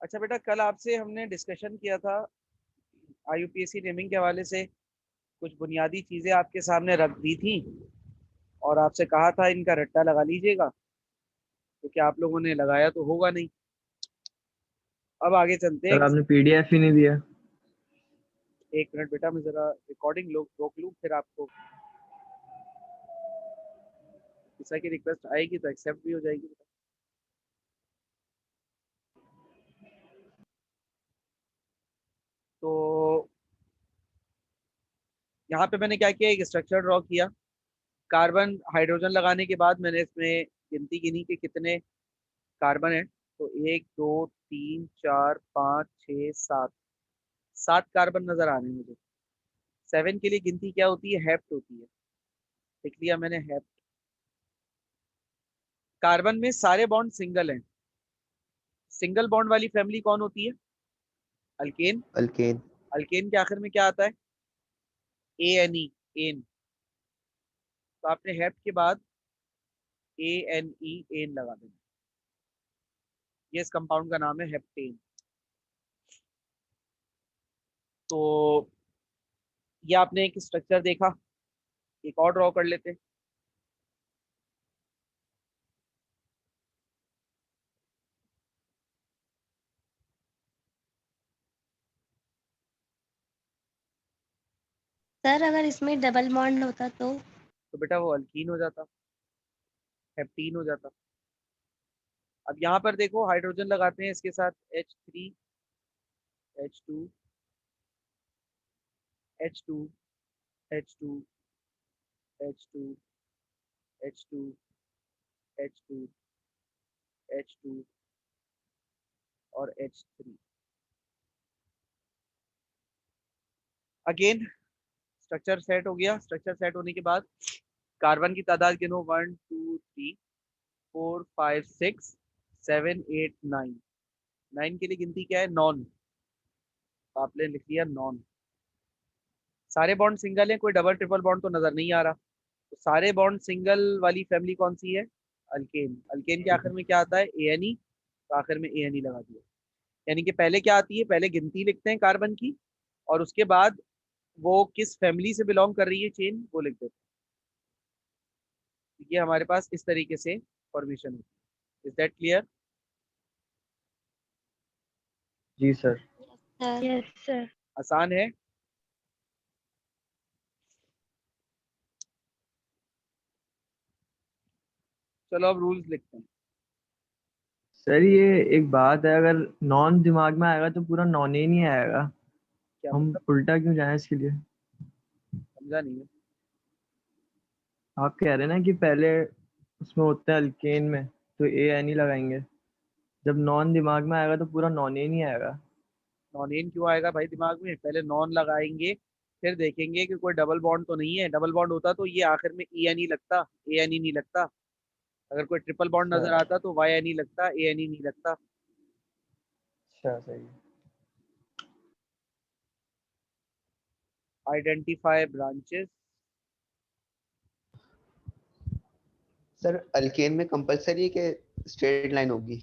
अच्छा बेटा, कल आपसे हमने डिस्कशन किया था IUPAC नेमिंग के हवाले से, कुछ बुनियादी चीजें आपके सामने रख दी थी और आपसे कहा था इनका रट्टा लगा लीजिएगा। तो क्या आप लोगों ने लगाया? तो होगा नहीं। अब आगे चलते हैं। सर आपने पीडीएफ ही नहीं दिया। एक मिनट बेटा, मैं जरा रिकॉर्डिंग रोक लूँ, फिर आपको किसी की रिक्वेस्ट आएगी तो एक्सेप्ट भी हो जाएगी बेटा। तो यहाँ पे मैंने क्या किया, एक स्ट्रक्चर ड्रॉ किया। कार्बन हाइड्रोजन लगाने के बाद मैंने इसमें गिनती गिनी कि कितने कार्बन है। तो 1 2 3 4 5 6 7, 7 कार्बन नजर आ रहे हैं मुझे। 7 के लिए गिनती क्या होती है? हेप्ट होती है। लिख लिया मैंने, हेप्ट। कार्बन में सारे बॉन्ड सिंगल हैं। सिंगल बॉन्ड वाली फैमिली कौन होती है? अल्केन। अल्केन। अल्केन के आखिर में क्या आता है? ANE, एन। तो आपने हेप्ट के बाद ANE, एन लगा देना। ये इस कंपाउंड का नाम है, हेप्टेन। तो ये आपने एक स्ट्रक्चर देखा। एक और ड्रॉ कर लेते हैं। सर अगर इसमें डबल बॉन्ड होता तो बेटा वो अल्कीन हो जाता, हेप्टीन हो जाता। अब यहाँ पर देखो, हाइड्रोजन लगाते हैं इसके साथ H3 H2 H2 H2 H2 H2 H2 H2 और H3। अगेन स्ट्रक्चर सेट हो गया। स्ट्रक्चर सेट होने के बाद कार्बन की तादाद गिनो, 1 2 3 4 5 6 7 8 9। 9 के लिए गिनती क्या है? नॉन। तो आपने लिख लिया नॉन। सारे बॉन्ड सिंगल हैं, कोई डबल ट्रिपल बॉन्ड तो नजर नहीं आ रहा। तो सारे बॉन्ड सिंगल वाली फैमिली कौन सी है? अल्केन। अल्केन के आखिर में क्या आता है? ANE। तो आखिर में ANE लगा दिया। यानी कि पहले क्या आती है? पहले गिनती लिखते हैं कार्बन की, और उसके बाद वो किस फैमिली से बिलोंग कर रही है चेन, वो लिख देते हैं। ये हमारे पास इस तरीके से फॉर्मेशन होती है। Is that clear? जी सर। तो यस सर। आसान है। चलो अब रूल्स लिखते हैं। सर ये एक बात है, अगर नॉन दिमाग में आएगा तो पूरा नॉन ही नहीं आएगा। क्या हम मतलब? उल्टा क्यों जाएं इसके लिए? समझा नहीं है। आप कह रहे हैं ना कि पहले उसमें होते हैं अल्केन में, तो AN ही लगाएंगे। जब नॉन दिमाग में आएगा तो पूरा नॉन ही नहीं आएगा। नॉन एन क्यों आएगा भाई दिमाग में? पहले नॉन लगाएंगे, फिर देखेंगे कि कोई डबल बॉन्ड तो नहीं है। डबल बॉन्ड होता तो ये आखिर में ENE लगता, ANE नहीं लगता। अगर कोई ट्रिपल बॉन्ड अच्छा। नजर आता तो YNE लगता, ANE नहीं लगता। अच्छा सही है। Identify branches. सर अल्केन में कंपलसरी है कि स्ट्रेट लाइन होगी?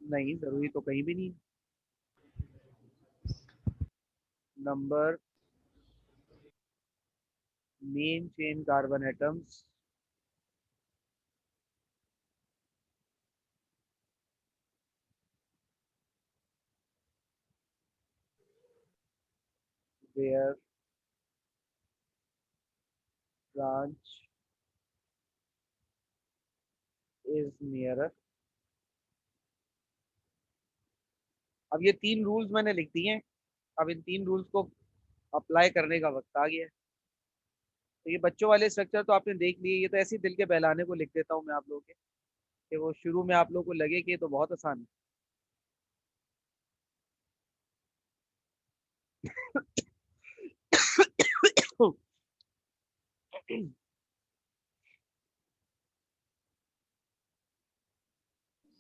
नहीं, जरूरी तो कहीं भी नहीं। Number main chain carbon atoms where branch is nearer. अब ये 3 रूल्स मैंने लिख दिए हैं। अब इन 3 रूल्स को अप्लाई करने का वक्त आ गया है। तो ये बच्चों वाले स्ट्रक्चर तो आपने देख लिए। ये तो ऐसे ही दिल के बहलाने को लिख देता हूँ मैं आप लोगों के, कि वो शुरू में आप लोगों को लगे कि ये तो बहुत आसान है।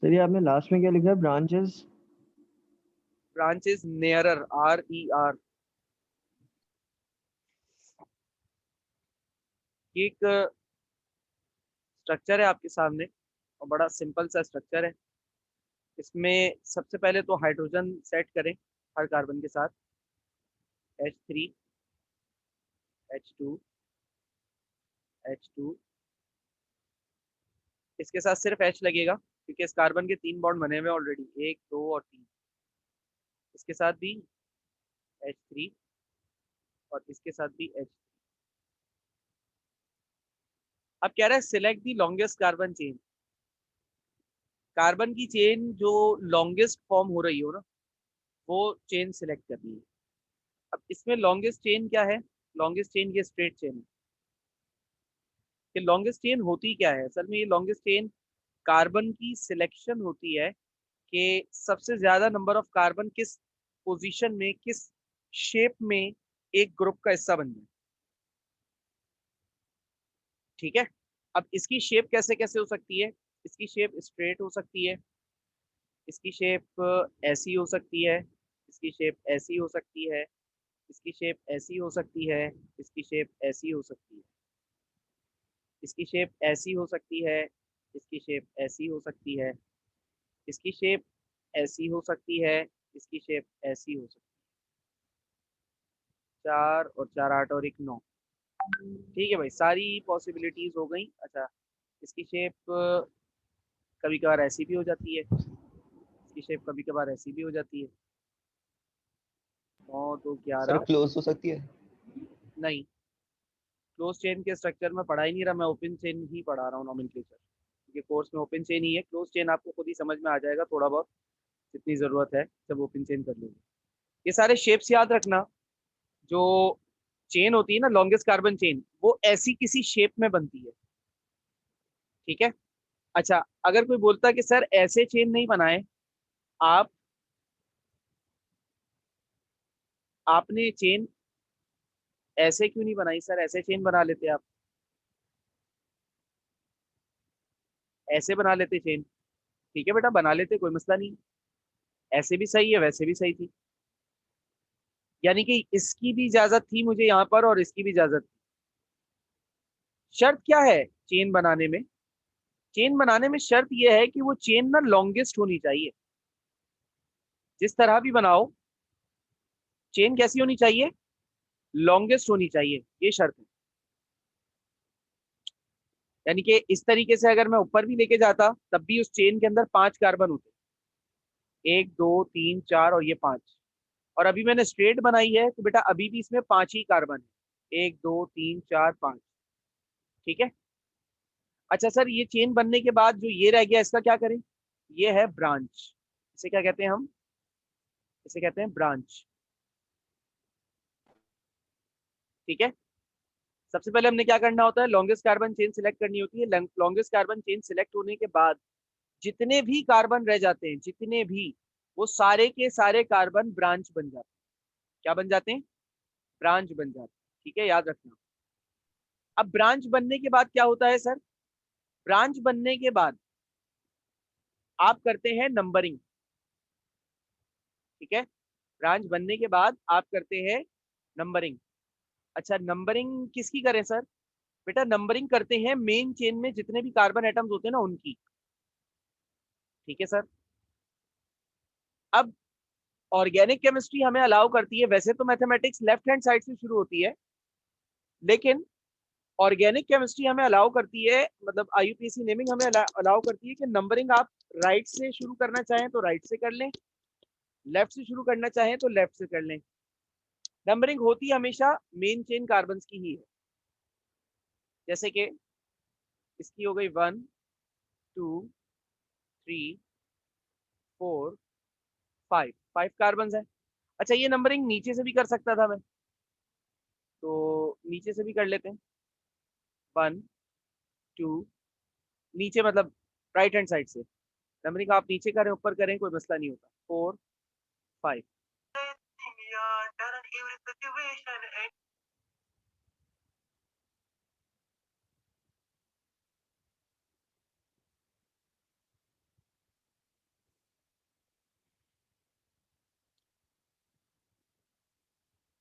सर ये आपने लास्ट में क्या लिखा है, branches? Branch is nearer, RER। एक स्ट्रक्चर है आपके सामने, और बड़ा सिंपल सा स्ट्रक्चर है। इसमें सबसे पहले तो हाइड्रोजन सेट करें हर कार्बन के साथ, H3 H2 H2, इसके साथ सिर्फ H लगेगा क्योंकि इस कार्बन के 3 बॉन्ड बने हुए ऑलरेडी, 1 2 और 3। इसके साथ भी H3 और इसके साथ भी H। अब कह रहा है select the longest carbon chain. Carbon की चेन जो लॉन्गेस्ट फॉर्म हो रही हो ना, वो चेन सिलेक्ट करनी है। अब इसमें लॉन्गेस्ट चेन क्या है? लॉन्गेस्ट चेन ये स्ट्रेट चेन है। कि लॉन्गेस्ट चेन होती क्या है असल में? ये लॉन्गेस्ट चेन कार्बन की सिलेक्शन होती है कि सबसे ज्यादा नंबर ऑफ कार्बन किस पोजीशन में, किस शेप में एक ग्रुप का हिस्सा बन जाए। ठीक है, अब इसकी शेप कैसे कैसे हो सकती है? इसकी शेप स्ट्रेट हो सकती है, इसकी शेप ऐसी हो सकती है, इसकी शेप ऐसी हो सकती है, इसकी शेप ऐसी हो सकती है, इसकी शेप ऐसी हो सकती है, इसकी शेप ऐसी हो सकती है, इसकी शेप ऐसी हो सकती है, इसकी शेप ऐसी हो सकती है, इसकी शेप ऐसी हो सकती है। 4 और 4 8 और 1 9। ठीक है भाई, सारी पॉसिबिलिटीज हो गई। अच्छा, इसकी शेप कभी कभार ऐसी भी हो जाती है, इसकी शेप कभी कभार ऐसी भी हो जाती है। 9 2 सर 11। क्लोज हो सकती है? नहीं, क्लोज चेन के स्ट्रक्चर में पढ़ा ही नहीं रहा, मैं ओपन चेन ही पढ़ा रहा हूँ नॉमेनक्लेचर, क्योंकि कोर्स में ओपन चेन ही है। क्लोज चेन आपको खुद ही समझ में आ जाएगा थोड़ा बहुत, जितनी ज़रूरत है जब ओपन चेन कर लोगे। ये सारे शेप्स याद रखना। जो चेन होती है ना लॉन्गेस्ट कार्बन चेन, वो ऐसी किसी शेप में बनती है। ठीक है। अच्छा, अगर कोई बोलता है कि सर ऐसे चेन नहीं बनाए आप, आपने चेन ऐसे क्यों नहीं बनाई सर, ऐसे चेन बना लेते आप, ऐसे बना लेते चेन। ठीक है बेटा, बना लेते, कोई मसला नहीं, ऐसे भी सही है वैसे भी सही थी। यानी कि इसकी भी इजाजत थी मुझे यहाँ पर और इसकी भी इजाजत थी। शर्त क्या है चेन बनाने में? चेन बनाने में शर्त यह है कि वो चेन ना लॉन्गेस्ट होनी चाहिए। जिस तरह भी बनाओ, चेन कैसी होनी चाहिए? लॉन्गेस्ट होनी चाहिए, ये शर्त है। यानी कि इस तरीके से अगर मैं ऊपर भी लेके जाता तब भी उस चेन के अंदर 5 कार्बन होते, 1 2 3 4 और ये 5। और अभी मैंने स्ट्रेट बनाई है तो बेटा अभी भी इसमें 5 ही कार्बन है, 1 2 3 4 5। ठीक है। अच्छा सर, ये चेन बनने के बाद जो ये रह गया इसका क्या करें? ये है ब्रांच। इसे क्या कहते हैं हम? इसे कहते हैं ब्रांच। ठीक है। सबसे पहले हमने क्या करना होता है? लॉन्गेस्ट कार्बन चेन सिलेक्ट करनी होती है। लॉन्गेस्ट कार्बन चेन सिलेक्ट होने के बाद जितने भी कार्बन रह जाते हैं, जितने भी, वो सारे के सारे कार्बन ब्रांच बन जाते हैं। क्या बन जाते हैं? ब्रांच बन जाते हैं। ठीक है, याद रखना। अब ब्रांच बनने के बाद क्या होता है सर? ब्रांच बनने के बाद आप करते हैं नंबरिंग। ठीक है, ब्रांच बनने के बाद आप करते हैं नंबरिंग। अच्छा, नंबरिंग किसकी करें सर? बेटा नंबरिंग करते हैं मेन चेन में जितने भी कार्बन एटम्स होते हैं ना उनकी। ठीक है सर। अब ऑर्गेनिक केमिस्ट्री हमें अलाउ करती है, वैसे तो मैथमेटिक्स लेफ्ट हैंड साइड से शुरू होती है, लेकिन ऑर्गेनिक केमिस्ट्री हमें अलाउ करती है, मतलब आईयूपीएसी नेमिंग हमें अलाउ करती है कि नंबरिंग आप राइट से शुरू करना चाहें तो राइट से कर लें, लेफ्ट से शुरू करना चाहें तो लेफ्ट से कर लें। नंबरिंग होती हमेशा मेन चेन कार्बन की ही है। जैसे कि इसकी हो गई 1 2 3 4 5, 5 कार्बन है। अच्छा, ये नंबरिंग नीचे से भी कर सकता था मैं, तो नीचे से भी कर लेते हैं। 1 2, नीचे मतलब राइट हैंड साइड से नंबरिंग आप नीचे करें ऊपर करें कोई मसला नहीं होता। 4 5।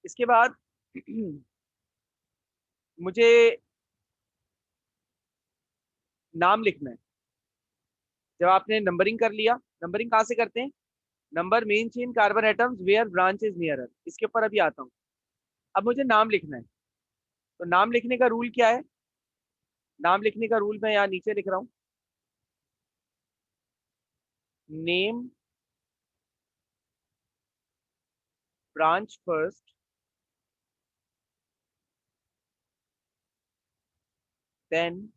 इसके बाद मुझे नाम लिखना है। जब आपने नंबरिंग कर लिया नंबरिंग कहाँ से करते हैं? Number main chain carbon atoms where branch is nearer. इसके ऊपर अभी आता हूँ। अब मुझे नाम लिखना है, तो नाम लिखने का रूल क्या है? नाम लिखने का रूल मैं यहाँ नीचे लिख रहा हूँ। Name branch first, then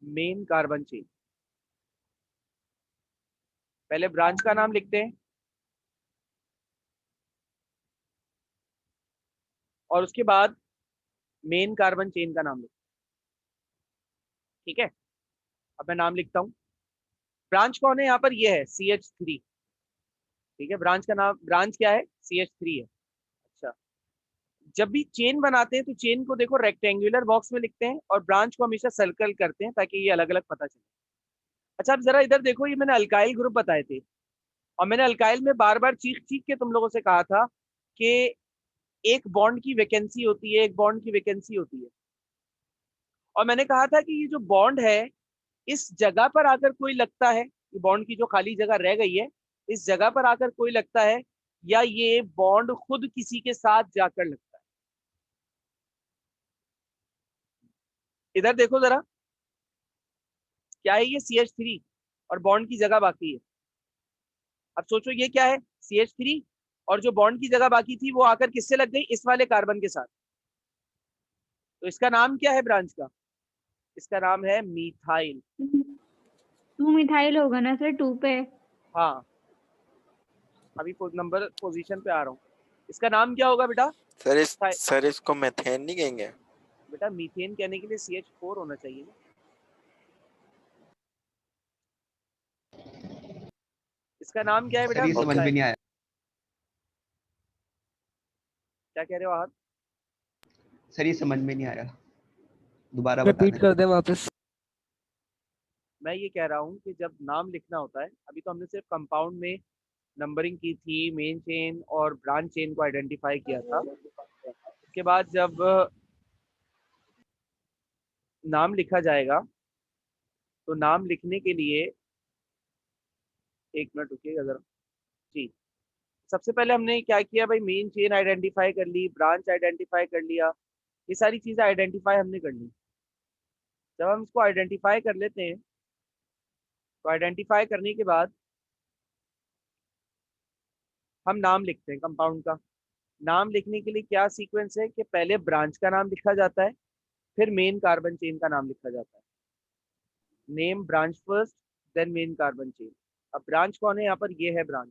main carbon chain. पहले ब्रांच का नाम लिखते हैं और उसके बाद मेन कार्बन चेन का नाम लिखते हैं। ठीक है, अब मैं नाम लिखता हूँ। ब्रांच कौन है यहाँ पर? ये है CH3। ठीक है, ब्रांच का नाम, ब्रांच क्या है? CH3 है। अच्छा, जब भी चेन बनाते हैं तो चेन को देखो रेक्टेंगुलर बॉक्स में लिखते हैं और ब्रांच को हमेशा सर्कल करते हैं ताकि ये अलग अलग पता चले। अच्छा, अब जरा इधर देखो, ये मैंने अल्काइल ग्रुप बताए थे और मैंने अल्काइल में बार बार चीख चीख के तुम लोगों से कहा था कि एक बॉन्ड की वैकेंसी होती है, एक बॉन्ड की वैकेंसी होती है। और मैंने कहा था कि ये जो बॉन्ड है, इस जगह पर आकर कोई लगता है, ये बॉन्ड की जो खाली जगह रह गई है, इस जगह पर आकर कोई लगता है, या ये बॉन्ड खुद किसी के साथ जाकर लगता है। इधर देखो जरा, क्या है ये? CH3 और बॉन्ड की जगह बाकी है। अब सोचो ये क्या है? CH3 और जो बॉन्ड की जगह बाकी थी वो आकर किससे लग गई? इस वाले कार्बन के साथ। तो इसका नाम क्या है ब्रांच का? इसका नाम है मीथाइल। 2 मिथाइल होगा ना सर? 2 पे। हाँ, अभी नंबर पोजीशन पे आ रहा हूँ। इसका नाम क्या होगा बेटा? सर इसको मेथेन नहीं कहेंगे? बेटा मीथेन कहने के लिए CH4 होना चाहिए ना। इसका नाम क्या है बेटा? सर ये समझ में नहीं आया। क्या कह रहे हो आप? सर ये समझ में नहीं आया, दोबारा रिपीट बताना। कर दे वापस। मैं ये कह रहा हूँ कि जब नाम लिखना होता है, अभी तो हमने सिर्फ कंपाउंड में नंबरिंग की थी, मेन चेन और ब्रांच चेन को आइडेंटिफाई किया था। उसके बाद जब नाम लिखा जाएगा तो नाम लिखने के लिए, एक मिनट रुकिएगा जरा जी। सबसे पहले हमने क्या किया भाई? मेन चेन आइडेंटिफाई कर ली, ब्रांच आइडेंटिफाई कर लिया, ये सारी चीजें आइडेंटिफाई हमने कर ली। जब हम इसको आइडेंटिफाई कर लेते हैं तो आइडेंटिफाई करने के बाद हम नाम लिखते हैं कंपाउंड का। नाम लिखने के लिए क्या सीक्वेंस है कि पहले ब्रांच का नाम लिखा जाता है, फिर मेन कार्बन चेन का नाम लिखा जाता है। Name branch first, then main carbon chain. अब ब्रांच कौन है यहाँ पर? ये है ब्रांच,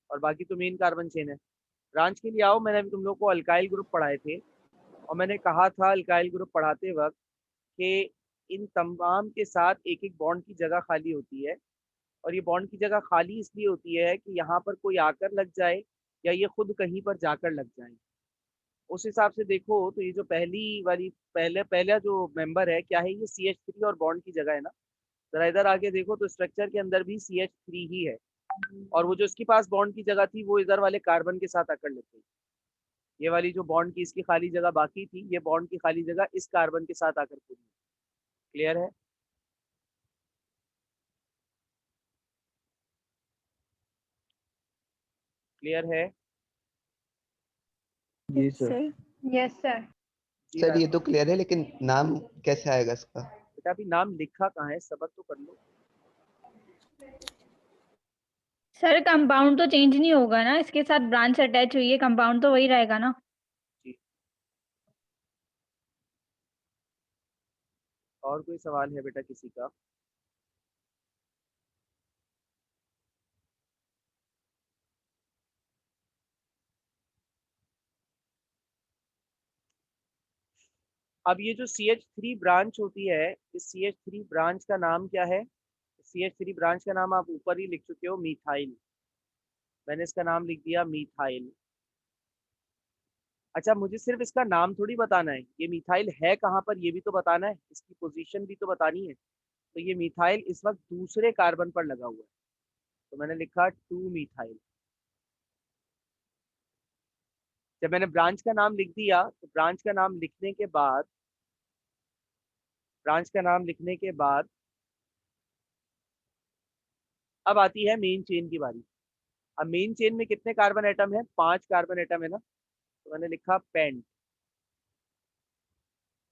और बाकी तो मेन कार्बन चेन है। ब्रांच के लिए आओ, मैंने अभी तुम लोग को अल्काइल ग्रुप पढ़ाए थे और मैंने कहा था अल्काइल ग्रुप पढ़ाते वक्त कि इन तमाम के साथ एक एक बॉन्ड की जगह खाली होती है, और ये बॉन्ड की जगह खाली इसलिए होती है कि यहाँ पर कोई आकर लग जाए या ये खुद कहीं पर जाकर लग जाए। उस हिसाब से देखो तो ये जो पहली वाली, पहला जो मेंबर है क्या है? ये CH3 और बॉन्ड की जगह है ना। जरा इधर आगे देखो तो स्ट्रक्चर के अंदर भी CH3 ही है, और वो जो इसके पास बॉन्ड की जगह थी वो इधर वाले कार्बन के साथ आकर लग गई। ये वाली जो बॉन्ड की इसकी खाली जगह बाकी थी, ये बॉन्ड की खाली जगह इस कार्बन के साथ आकर पूरी। क्लियर है? क्लियर है? जी सर। Yes sir. जी सर ये राजू। तो क्लियर है, लेकिन नाम कैसे आएगा इसका? बेटा अभी नाम लिखा कहाँ है? सबर तो कर लो। सर कंपाउंड तो चेंज नहीं होगा ना, इसके साथ ब्रांच अटैच हुई है, कंपाउंड तो वही रहेगा ना। जी, और कोई सवाल है बेटा किसी का? अब ये जो CH3 ब्रांच होती है, इस CH3 ब्रांच का नाम क्या है? CH3 ब्रांच का नाम आप ऊपर ही लिख चुके हो, मीथाइल। मैंने इसका नाम लिख दिया मीथाइल। अच्छा, मुझे सिर्फ इसका नाम थोड़ी बताना है, ये मीथाइल है कहाँ पर ये भी तो बताना है, इसकी पोजीशन भी तो बतानी है। तो ये मीथाइल इस वक्त दूसरे कार्बन पर लगा हुआ है, तो मैंने लिखा 2 मीथाइल। जब मैंने ब्रांच का नाम लिख दिया तो ब्रांच का नाम लिखने के बाद, ब्रांच का नाम लिखने के बाद अब आती है मेन चेन की बारी। अब मेन चेन में कितने कार्बन एटम है? 5 कार्बन एटम है ना, तो मैंने लिखा पेंट।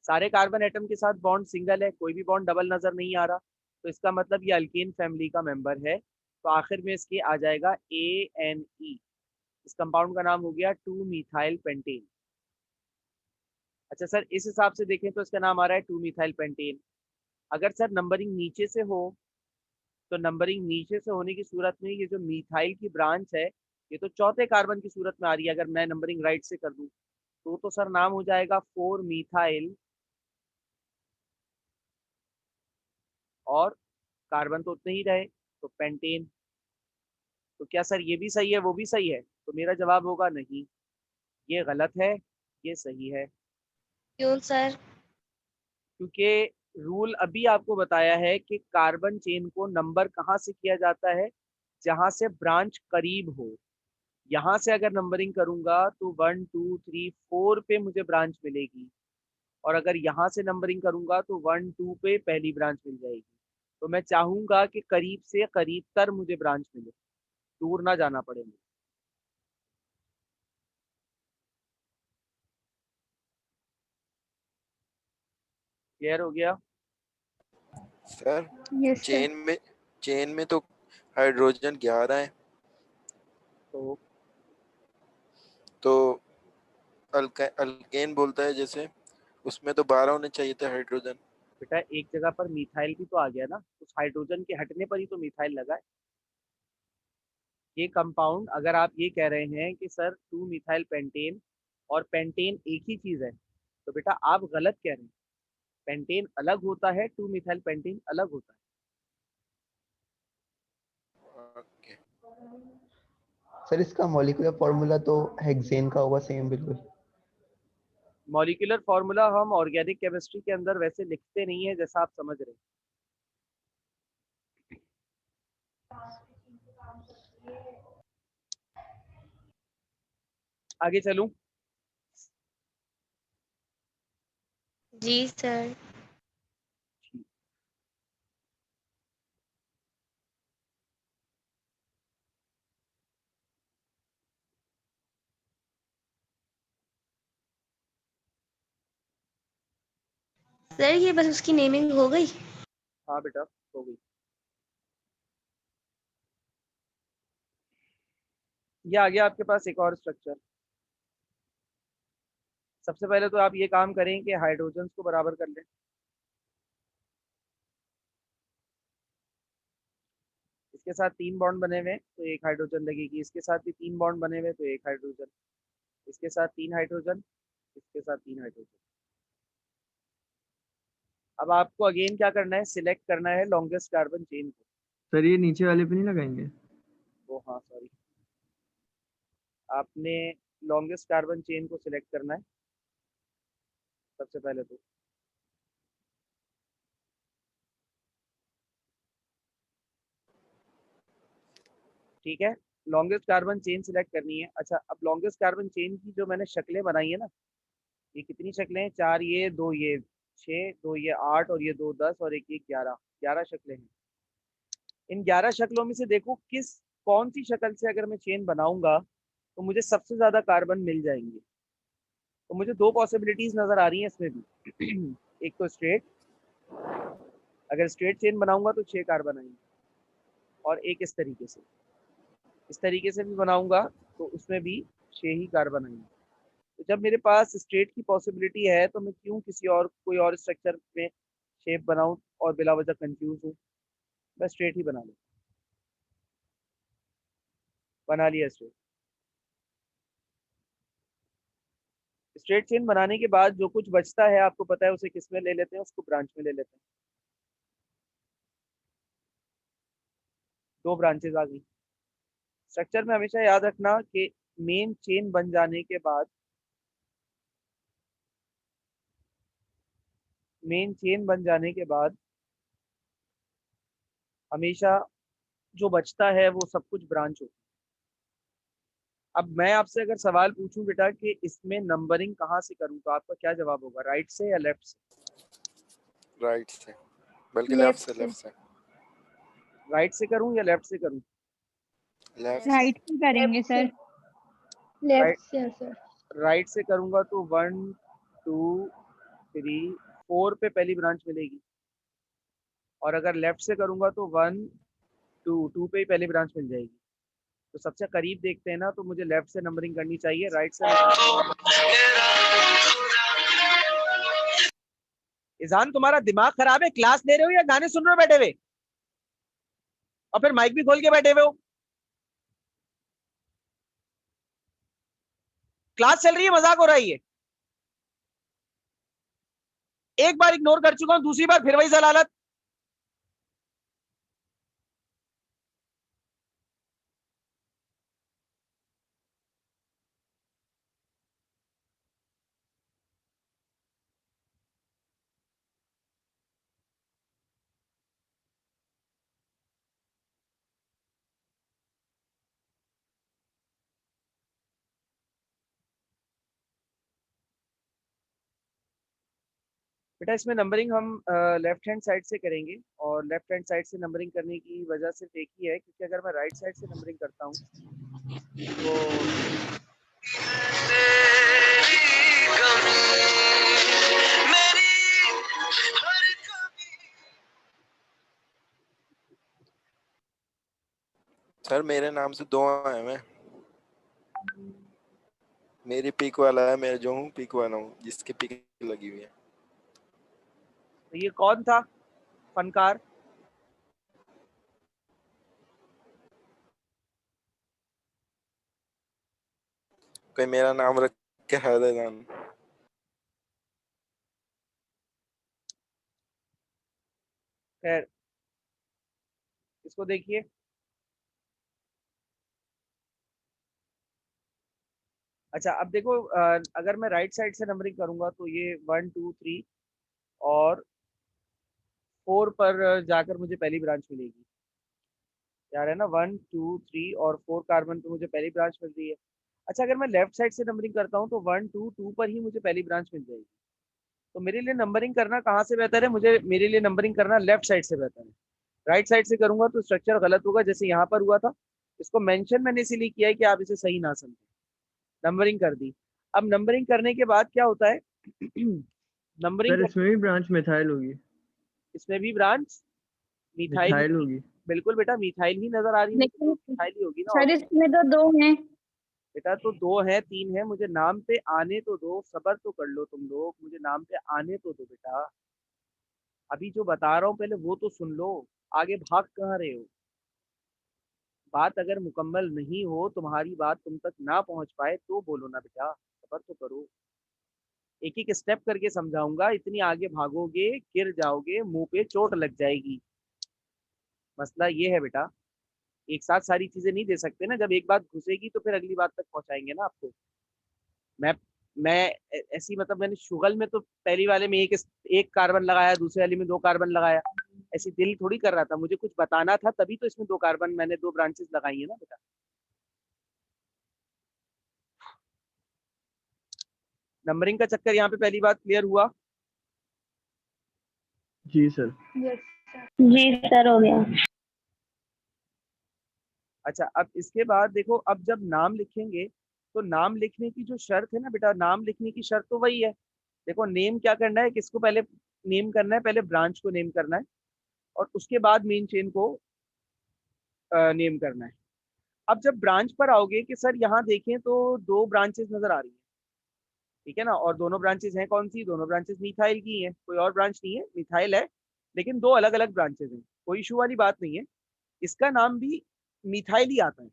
सारे कार्बन एटम के साथ बॉन्ड सिंगल है, कोई भी बॉन्ड डबल नजर नहीं आ रहा, तो इसका मतलब ये अल्केन फैमिली का मेंबर है। तो आखिर में इसके आ जाएगा ANE। इस कंपाउंड का नाम हो गया 2 मिथाइल पेंटेन। अच्छा सर, इस हिसाब से देखें तो इसका नाम आ रहा है 2 मिथाइल पेंटेन। अगर सर नंबरिंग नीचे से हो, तो नंबरिंग नीचे से होने की सूरत में ये जो मिथाइल की ब्रांच है, ये तो चौथे कार्बन की सूरत में आ रही है। अगर मैं नंबरिंग राइट से कर दूं तो सर नाम हो जाएगा 4 मिथाइल, और कार्बन तो उतने ही रहे, तो पेंटेन। तो क्या सर ये भी सही है वो भी सही है? तो मेरा जवाब होगा नहीं, ये गलत है, ये सही है। क्यों सर? क्योंकि रूल अभी आपको बताया है कि कार्बन चेन को नंबर कहाँ से किया जाता है, जहां से ब्रांच करीब हो। यहाँ से अगर नंबरिंग करूंगा तो 1 2 3 4 पे मुझे ब्रांच मिलेगी, और अगर यहाँ से नंबरिंग करूंगा तो 1 2 पे पहली ब्रांच मिल जाएगी। तो मैं चाहूंगा कि करीब से करीब तर मुझे ब्रांच मिले, दूर ना जाना पड़े मुझे। क्लियर हो गया? Sir yes sir. चेन में तो हाइड्रोजन 11 है, तो तो अल्केन बोलता है जैसे, उसमें तो 12 होने चाहिए थे हाइड्रोजन। बेटा एक जगह पर मिथाइल भी तो आ गया ना, उस हाइड्रोजन के हटने पर ही तो मिथाइल लगा है। ये कंपाउंड, अगर आप ये कह रहे हैं कि सर 2 मिथाइल पेंटेन और पेंटेन एक ही चीज है, तो बेटा आप गलत कह रहे हैं। पेंटेन अलग होता है, 2 मिथाइल पेंटेन अलग होता है। ओके। सर इसका मॉलिक्यूलर फॉर्मूला तो हेक्सेन का होगा सेम बिल्कुल। मॉलिक्यूलर फार्मूला हम ऑर्गेनिक केमिस्ट्री के अंदर वैसे लिखते नहीं है, जैसा आप समझ रहे हैं। आगे चलूं? जी सर। सर ये बस उसकी नेमिंग हो गई? हाँ बेटा, हो गई। ये आ गया आपके पास एक और स्ट्रक्चर। सबसे पहले तो आप ये काम करें कि हाइड्रोजन को बराबर कर लें। इसके साथ 3 बॉन्ड बने हुए हैं, तो एक हाइड्रोजन लगेगी। इसके साथ भी 3 बॉन्ड बने हुए, तो एक हाइड्रोजन। इसके साथ 3 हाइड्रोजन, इसके साथ 3 हाइड्रोजन। अब आपको अगेन क्या करना है, सिलेक्ट करना है लॉन्गेस्ट कार्बन चेन को। सर ये नीचे वाले पे नहीं लगाएंगे? ओ हाँ सॉरी, आपने लॉन्गेस्ट कार्बन चेन को सिलेक्ट करना है सबसे पहले तो। ठीक है, लॉन्गेस्ट कार्बन चेन सिलेक्ट करनी है। अच्छा, अब लॉन्गेस्ट कार्बन चेन की जो मैंने शक्लें बनाई है ना, ये कितनी शक्लें हैं? 4 ये, 2 ये, 6, 2 ये 8, और ये 2 10, और एक ये 11। 11 शक्लें हैं। इन 11 शक्लों में से देखो किस कौन सी शक्ल से अगर मैं चेन बनाऊंगा तो मुझे सबसे ज्यादा कार्बन मिल जाएंगे। तो मुझे 2 पॉसिबिलिटीज नजर आ रही हैं इसमें भी। एक तो स्ट्रेट, अगर स्ट्रेट चेन बनाऊंगा तो 6 कार्बन आएंगे, और एक इस तरीके से भी बनाऊंगा तो उसमें भी 6 ही कार्बन आएंगे। तो जब मेरे पास स्ट्रेट की पॉसिबिलिटी है, तो मैं क्यों किसी और कोई और स्ट्रक्चर में शेप बनाऊं और बिला वजह कंफ्यूज हूँ? मैं स्ट्रेट ही बना लूँ। बना लिया स्ट्रेट। स्ट्रेट चेन बनाने के बाद जो कुछ बचता है आपको पता है उसे किस में ले लेते हैं, उसको ब्रांच में ले लेते हैं। 2 ब्रांचेज आ गई। स्ट्रक्चर में हमेशा याद रखना कि मेन चेन बन जाने के बाद, मेन चेन बन जाने के बाद हमेशा जो बचता है वो सब कुछ ब्रांच होती है। अब मैं आपसे अगर सवाल पूछूं बेटा कि इसमें नंबरिंग कहाँ से करूं, तो आपका क्या जवाब होगा, राइट से या लेफ्ट से? राइट से, बल्कि लेफ्ट लेफ्ट से। से। राइट से करूं या लेफ्ट से करूं? लेफ्ट राइट से करेंगे सर। राइट लेफ्ट से सर। राइट से करूंगा तो 1 2 3 4 पे पहली ब्रांच मिलेगी, और अगर लेफ्ट से करूंगा तो 1 2 पे ही पहली ब्रांच मिल जाएगी। तो सबसे करीब देखते हैं ना, तो मुझे लेफ्ट से नंबरिंग करनी चाहिए, राइट से इजान तुम्हारा दिमाग खराब है? क्लास ले रहे हो या गाने सुन रहे हो बैठे हुए, और फिर माइक भी खोल के बैठे हुए हो? क्लास चल रही है, मजाक हो रहा है ये? एक बार इग्नोर कर चुका हूं, दूसरी बार फिर वही जलालत। बेटा इसमें नंबरिंग हम लेफ्ट हैंड साइड से करेंगे, और लेफ्ट हैंड साइड से नंबरिंग करने की वजह सिर्फ एक ही है, क्योंकि अगर मैं राइट साइड से नंबरिंग करता हूँ तो सर मेरे नाम से 2 है। मैं मेरी पिक वाला है, मैं जो हूँ पिक वाला हूँ, जिसकी पिक लगी हुई है। तो ये कौन था फनकार? कोई मेरा नाम रख के हैदरान। खैर, इसको देखिए, अच्छा अब देखो, अगर मैं राइट साइड से नंबरिंग करूंगा तो ये 1 2 3 और 4 पर जाकर मुझे पहली ब्रांच मिलेगी। यार है ना, 1 2 3 और 4 कार्बन पे मुझे पहली ब्रांच मिल रही है। अच्छा अगर मैं लेफ्ट साइड से नंबरिंग करता हूँ तो 1 2 2 पर ही मुझे पहली ब्रांच मिल जाएगी। तो मेरे लिए नंबरिंग करना कहाँ से बेहतर है? मेरे लिए नंबरिंग करना लेफ्ट साइड से बेहतर है। राइट साइड से करूंगा तो स्ट्रक्चर गलत होगा, जैसे यहाँ पर हुआ था। इसको मेंशन मैंने इसीलिए किया है कि आप इसे सही ना समझें। नंबरिंग कर दी। अब नंबरिंग करने के बाद क्या होता है? नंबरिंग सर इसमें भी ब्रांच मिथाइल होगी। इसमें भी ब्रांच मिथाइल मिथाइल होगी। होगी। बिल्कुल बेटा, मिथाइल ही नजर आ रही है मुझे, तो लेकिन मिथाइल ही होगी ना। और सर इसमें तो 2 हैं। बेटा तो 2 है 3 है, मुझे नाम पे आने तो दो, सबर तो कर लो तुम लोग, मुझे नाम पे आने तो दो बेटा। अभी जो बता रहा हूँ पहले वो तो सुन लो, आगे भाग कहाँ रहे हो? बात अगर मुकम्मल नहीं हो, तुम्हारी बात तुम तक ना पहुंच पाए तो बोलो ना बेटा, सबर तो करो। एक एक स्टेप करके समझाऊंगा, इतनी आगे भागोगे गिर जाओगे, मुंह पे चोट लग जाएगी। मसला ये है बेटा, एक साथ सारी चीजें नहीं दे सकते ना, जब एक बात घुसेगी तो फिर अगली बात तक पहुंचाएंगे ना आपको। मैं मैं ऐसी मतलब मैंने शुगल में तो पहली वाले में एक कार्बन लगाया, दूसरे वाले में 2 कार्बन लगाया, ऐसी दिल थोड़ी कर रहा था, मुझे कुछ बताना था तभी तो इसमें 2 कार्बन मैंने 2 ब्रांचेस लगाई है ना बेटा। नंबरिंग का चक्कर यहाँ पे पहली बात क्लियर हुआ। जी सर। जी सर, हो गया। अच्छा अब इसके बाद देखो, अब जब नाम लिखेंगे तो नाम लिखने की जो शर्त है ना बेटा, नाम लिखने की शर्त तो वही है। देखो नेम क्या करना है, किसको पहले नेम करना है? पहले ब्रांच को नेम करना है, और उसके बाद मेन चेन को नेम करना है। अब जब ब्रांच पर आओगे कि सर यहाँ देखें तो 2 ब्रांचेस नजर आ रही है, ठीक है ना, और दोनों ब्रांचेस हैं कौन सी? दोनों ब्रांचेस मिथाइल की हैं, कोई और ब्रांच नहीं है, मिथाइल है, लेकिन 2 अलग अलग ब्रांचेस हैं, कोई इशू वाली बात नहीं है। इसका नाम भी मिथाइल ही आता है,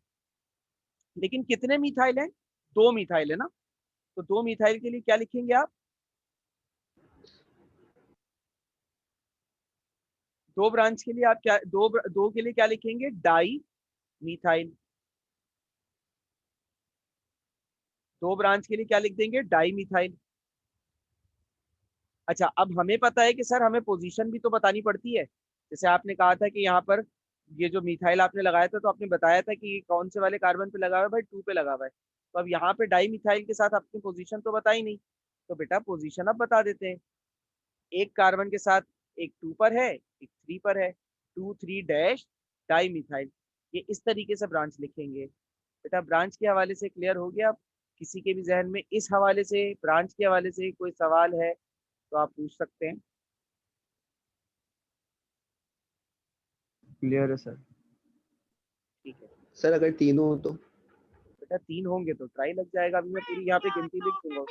लेकिन कितने मिथाइल हैं? 2 मिथाइल है ना। तो 2 मिथाइल के लिए क्या लिखेंगे आप? 2 ब्रांच के लिए आप क्या, दो के लिए क्या लिखेंगे? Di methyl. 2 ब्रांच के लिए क्या लिख देंगे? Di methyl. अच्छा अब हमें पता है कि सर हमें पोजीशन भी तो बतानी पड़ती है। जैसे आपने कहा था कि यहाँ पर ये जो मिथाइल आपने लगाया था, तो आपने बताया था कि कौन से वाले कार्बन पे लगा हुआ है? भाई 2 पे लगा हुआ है। तो अब यहाँ पे डाई मिथाइल के साथ अपनी पोजीशन तो बताई नहीं, तो बेटा पोजीशन अब बता देते हैं। एक कार्बन के साथ एक 2 पर है, एक 3 पर है, 2 3 डैश डाई मिथाइल, ये इस तरीके से ब्रांच लिखेंगे। बेटा ब्रांच के हवाले से क्लियर हो गया? किसी के भी जहन में इस हवाले से, ब्रांच के हवाले से कोई सवाल है तो आप पूछ सकते हैं। क्लियर है सर। ठीक है सर अगर तीनों हो तो? बेटा 3 होंगे तो ट्राई लग जाएगा। अभी मैं पूरी यहाँ पे गिनती लिख दूंगा।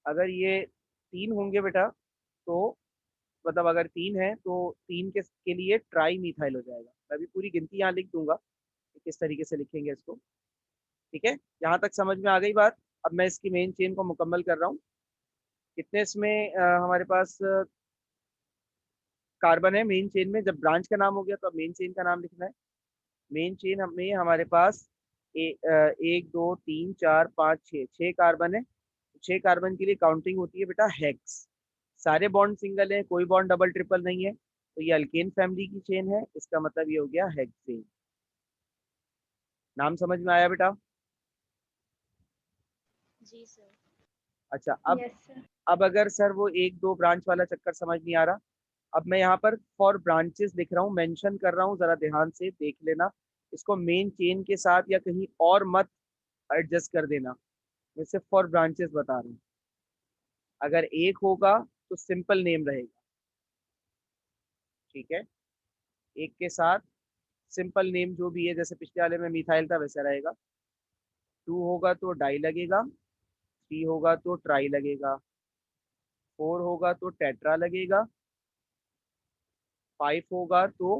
अगर ये 3 होंगे बेटा तो मतलब अगर 3 है तो 3 के लिए ट्राई मिथाइल हो जाएगा। मैं अभी पूरी गिनती यहाँ लिख दूंगा कि किस तरीके से लिखेंगे इसको। ठीक है, यहाँ तक समझ में आ गई बात? अब मैं इसकी मेन चेन को मुकम्मल कर रहा हूँ। कितने इसमें हमारे पास कार्बन है मेन चेन में? जब ब्रांच का नाम हो गया तो अब मेन चेन का नाम लिखना है। मेन चेन में हमारे पास 1 2 3 4 5 6 कार्बन है। 6 कार्बन के लिए काउंटिंग होती है बेटा हेक्स। सारे बॉन्ड सिंगल है, कोई बॉन्ड डबल ट्रिपल नहीं है, तो ये अल्केन फैमिली की चेन है। इसका मतलब ये हो गया हेक्सेन। नाम समझ में आया बेटा? जी सर। अच्छा, अब यस सर। अब अगर सर वो 1 2 ब्रांच वाला चक्कर समझ नहीं आ रहा, अब मैं यहाँ पर फॉर ब्रांचेस लिख रहा हूँ, मेंशन कर रहा हूँ, जरा ध्यान से देख लेना। इसको मेन चेन के साथ या कहीं और मत एडजस्ट कर देना। मैं सिर्फ फॉर ब्रांचेस बता रहा हूँ। अगर एक होगा तो सिंपल नेम रहेगा, ठीक है? एक के साथ सिंपल नेम जो भी है, जैसे पिछले वाले में मिथाइल था वैसा रहेगा। 2 होगा तो डाई लगेगा, 3 होगा तो ट्राई लगेगा, 4 होगा तो टेट्रा लगेगा, 5 होगा तो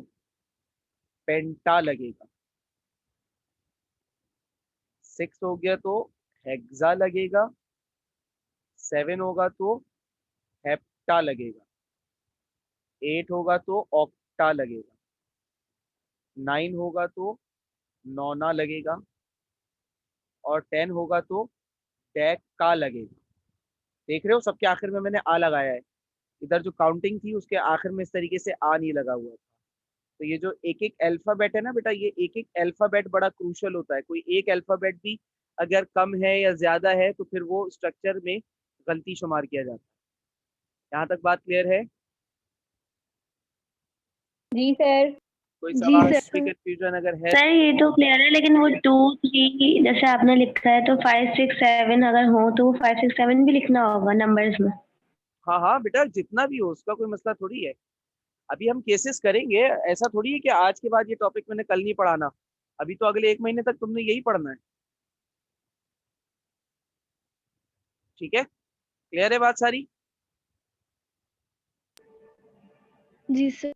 पेंटा लगेगा, 6 हो गया तो हेक्सा लगेगा, 7 होगा तो हेप्टा लगेगा, 8 होगा तो ऑक्टा लगेगा, 9 होगा तो नौना लगेगा, और 10 होगा तो डेका लगेगा। देख रहे हो सबके आखिर में मैंने आ लगाया है। इधर जो काउंटिंग थी उसके आखिर में इस तरीके से आ नहीं लगा हुआ था। तो ये जो एक एक अल्फाबेट है ना बेटा, ये एक एक अल्फाबेट बड़ा क्रूशल होता है। कोई एक अल्फाबेट भी अगर कम है या ज्यादा है तो फिर वो स्ट्रक्चर में गलती शुमार किया जाता है। यहाँ तक बात क्लियर है? जी सर। कोई जी सवाल, सर। कोई कंफ्यूजन अगर है? सर ये तो क्लियर है, लेकिन वो 2 3 जैसे आपने लिखा है तो 5 6 7 अगर हो तो वो 5 6 7 भी लिखना होगा नंबर्स में। हाँ हाँ बेटा, जितना भी हो उसका कोई मसला थोड़ी है। अभी हम केसेस करेंगे, ऐसा थोड़ी है कि आज के बाद ये टॉपिक मैंने कल नहीं पढ़ाना। अभी तो अगले 1 महीने तक तुमने यही पढ़ना है। ठीक है, क्लियर है बात सारी? जी सर।